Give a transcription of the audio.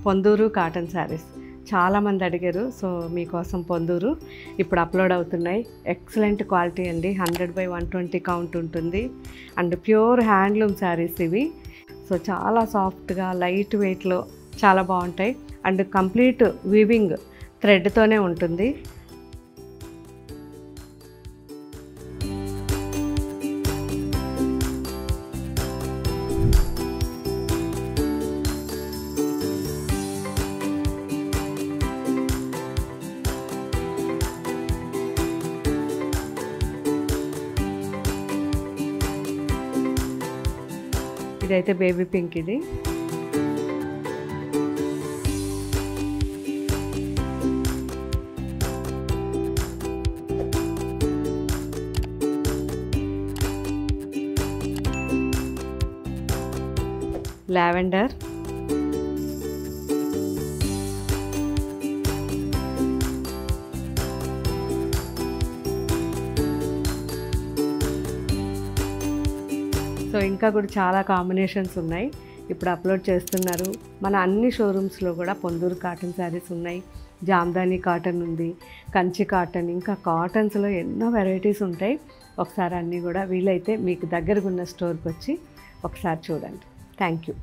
Ponduru cotton saris చాలామంది అడిగారు. So మీకోసం పొందూరు ఇప్పుడు అప్లోడ్ అవుతున్నాయి. ఎక్సలెంట్ క్వాలిటీ అండి, 100/120 కౌంట్ ఉంటుంది. అండ్ ప్యూర్ హ్యాండ్లూమ్ శారీస్ ఇవి. సో చాలా సాఫ్ట్గా లైట్ వెయిట్లో చాలా బాగుంటాయి. అండ్ కంప్లీట్ వీవింగ్ థ్రెడ్తోనే ఉంటుంది. ఇదైతే బేబీ పింక్. ఇది లావెండర్, సో ఇంకా కూడా చాలా కాంబినేషన్స్ ఉన్నాయి. ఇప్పుడు అప్లోడ్ చేస్తున్నారు. మన అన్ని షోరూమ్స్లో కూడా పొందూరు కాటన్ శారీస్ ఉన్నాయి. జామ్దాని కాటన్ ఉంది, కంచి కాటన్, ఇంకా కాటన్స్లో ఎన్నో వెరైటీస్ ఉంటాయి. ఒకసారి అన్నీ కూడా వీలైతే మీకు దగ్గరగా ఉన్న స్టోర్కి వచ్చి ఒకసారి చూడండి. Thank you.